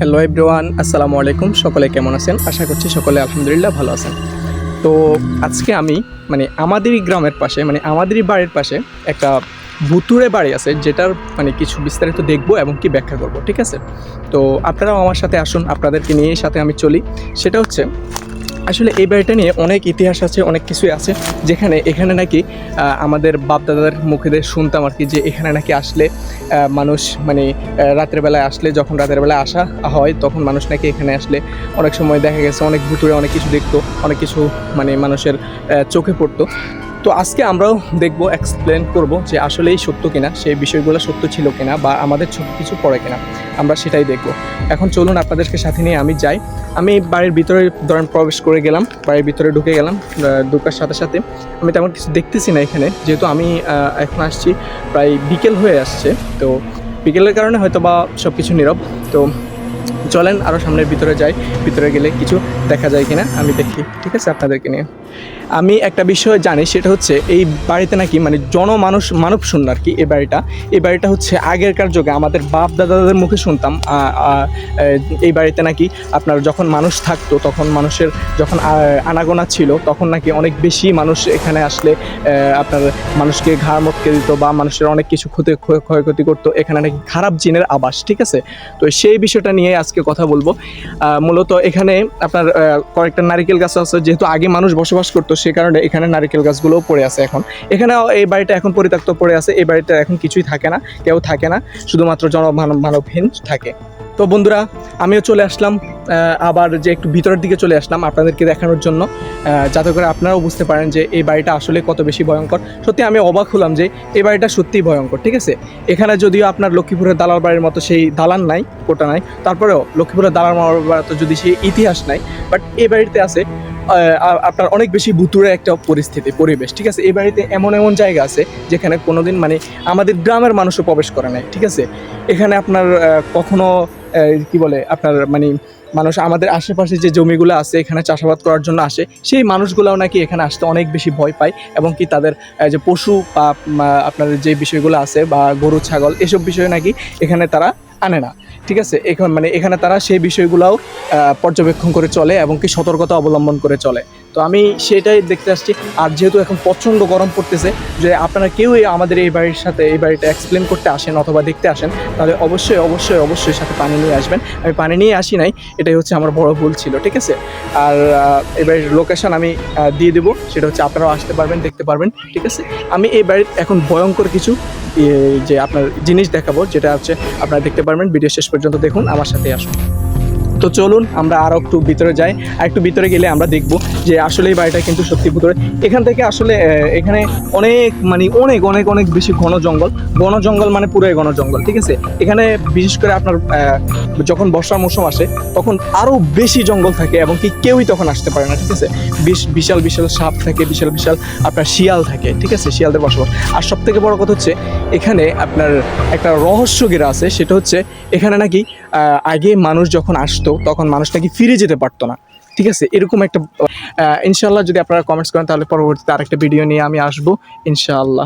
Hello everyone, আসসালামু আলাইকুম। সকলে কেমন আছেন? আশা করছি সকলে আলহামদুলিল্লাহ ভালো আছেন। তো আজকে আমি আমাদেরই গ্রামের পাশে আমাদেরই বাড়ির পাশে একটা ভুতুড়ে বাড়ি আছে, যেটার কিছু বিস্তারিত দেখব এবং কি ব্যাখ্যা করব, ঠিক আছে? তো আপনারাও আমার সাথে আসুন, আপনাদেরকে নিয়ে সাথে আমি চলি। সেটা হচ্ছে আসলে এই বাড়িটা নিয়ে অনেক ইতিহাস আছে, অনেক কিছুই আছে, যেখানে এখানে নাকি আমাদের বাপদাদার মুখে শুনতাম আর কি, যে এখানে নাকি আসলে মানুষ রাতের বেলায় আসলে, যখন রাতের বেলায় আসা হয় তখন মানুষ নাকি এখানে আসলে অনেক সময় দেখা গেছে অনেক ভুতুড়ে অনেক কিছু দেখতো, অনেক কিছু মানুষের চোখে পড়তো। তো আজকে আমরাও দেখব, এক্সপ্লেন করব যে আসলেই সত্য কিনা, সেই বিষয়গুলো সত্য ছিল কিনা বা আমাদের চোখে কিছু পড়ে কিনা, আমরা সেটাই দেখব। এখন চলুন আপনাদেরকে সাথে নিয়ে আমি যাই। আমি বাড়ির ভিতরে ধরেন প্রবেশ করে গেলাম, বাড়ির ভিতরে ঢুকে গেলাম। ঢোকার সাথে সাথে আমি তেমন কিছু দেখতেছি না এখানে, যেহেতু আমি এখন আসছি প্রায় বিকেল হয়ে আসছে, তো বিকেলের কারণে হয়তো বা সব কিছু নীরব। তো চলেন আরও সামনের ভিতরে যাই, ভিতরে গেলে কিছু দেখা যায় কিনা আমি দেখি, ঠিক আছে? আপনাদেরকে নিয়ে আমি একটা বিষয় জানি, সেটা হচ্ছে এই বাড়িতে নাকি মানব শূন্য আর কি। এই বাড়িটা হচ্ছে আগেরকার যুগে আমাদের বাপ দাদাদের মুখে শুনতাম, এই বাড়িতে নাকি আপনার যখন মানুষ থাকতো, তখন মানুষের যখন আনাগোনা ছিল, তখন নাকি অনেক বেশি মানুষ এখানে আসলে আপনার মানুষকে ঘাড় মটকে দিত বা মানুষের অনেক কিছু ক্ষয়ক্ষতি করতো। এখানে নাকি খারাপ জিনের আবাস, ঠিক আছে? তো সেই বিষয়টা নিয়ে আজকে কথা বলবো। মূলত এখানে আপনার কয়েকটা নারিকেল গাছ আছে, যেহেতু আগে মানুষ বসবাস করতো সে কারণে এখানে নারিকেল গাছগুলোও পড়ে আছে। এখানে এই বাড়িটা এখন পরিত্যক্ত পড়ে আছে। এই বাড়িটা এখন কিছুই থাকে না, কেউ থাকে না, শুধুমাত্র মানবহীন থাকে। তো বন্ধুরা, আমিও চলে আসলাম, আবার যে একটু ভিতরের দিকে চলে আসলাম আপনাদেরকে দেখানোর জন্য, যাতে করে আপনারাও বুঝতে পারেন যে এই বাড়িটা আসলে কত বেশি ভয়ঙ্কর। সত্যি আমি অবাক হলাম যে এই বাড়িটা সত্যিই ভয়ঙ্কর, ঠিক আছে? এখানে যদিও আপনার লক্ষ্মীপুরের দালাল বাড়ির মতো সেই দালান নাই, কোটা নাই, তারপরেও লক্ষ্মীপুরের দালাল মতো যদি সেই ইতিহাস নাই, বাট এই বাড়িতে আছে আপনার অনেক বেশি ভুতুড়ে একটা পরিবেশ, ঠিক আছে? এই বাড়িতে এমন এমন জায়গা আছে যেখানে কোনোদিন আমাদের গ্রামের মানুষও প্রবেশ করে নাই, ঠিক আছে? এখানে আপনার কখনো কি বলে আপনার মানুষ আমাদের আশেপাশে যে জমিগুলো আছে এখানে চাষাবাদ করার জন্য আসে, সেই মানুষগুলোও নাকি এখানে আসতে অনেক বেশি ভয় পায়, এবং কি তাদের যে পশু বা আপনার যে বিষয়গুলো আছে বা গরু ছাগল এসব বিষয় নাকি এখানে তারা আনে না, ঠিক আছে? এখানে তারা সেই বিষয়গুলোও পর্যবেক্ষণ করে চলে এবং কি সতর্কতা অবলম্বন করে চলে। তো আমি সেটাই দেখতে আসছি। আর যেহেতু এখন প্রচণ্ড গরম পড়তেছে, যে আপনারা কেউই আমাদের এই বাড়িটা এক্সপ্লেন করতে আসেন অথবা দেখতে আসেন, তাহলে অবশ্যই অবশ্যই অবশ্যই সাথে পানি নিয়ে আসবেন। আমি পানি নিয়ে আসি নাই, এটাই হচ্ছে আমার বড় ভুল ছিল, ঠিক আছে? আর এই বাড়ির লোকেশন আমি দিয়ে দেবো, সেটা হচ্ছে আপনারাও আসতে পারবেন, দেখতে পারবেন, ঠিক আছে? আমি এই বাড়ির এখন ভয়ঙ্কর কিছু যে আপনার জিনিস দেখাবো, যেটা হচ্ছে আপনারা দেখতে পারবেন। ভিডিও শেষ পর্যন্ত দেখুন, আমার সাথে আসুন। তো চলুন আমরা আরও একটু ভিতরে যাই, আর একটু ভিতরে গেলে আমরা দেখব যে আসলে এই বাড়িটা কিন্তু সত্যি ভিতরে। এখান থেকে আসলে এখানে অনেক অনেক অনেক অনেক বেশি ঘন জঙ্গল, পুরোই ঘন জঙ্গল, ঠিক আছে? এখানে বিশেষ করে আপনার যখন বর্ষার মৌসুম আসে তখন আরও বেশি জঙ্গল থাকে, এবং কি কেউই তখন আসতে পারে না, ঠিক আছে? বিশাল বিশাল সাপ থাকে, বিশাল বিশাল আপনার শিয়াল থাকে, ঠিক আছে? শিয়ালদের বসবাস। আর সব থেকে বড় কথা হচ্ছে এখানে আপনার একটা রহস্য ঘেরা আছে, সেটা হচ্ছে এখানে নাকি আগে মানুষ যখন আসতো তখন মানুষ নাকি ফিরে যেতে পারতো না, ঠিক আছে? এরকম একটা ইনশাআল্লাহ যদি আপনারা কমেন্টস করেন তাহলে পরবর্তীতে আরেকটা ভিডিও নিয়ে আমি আসবো ইনশাআল্লাহ।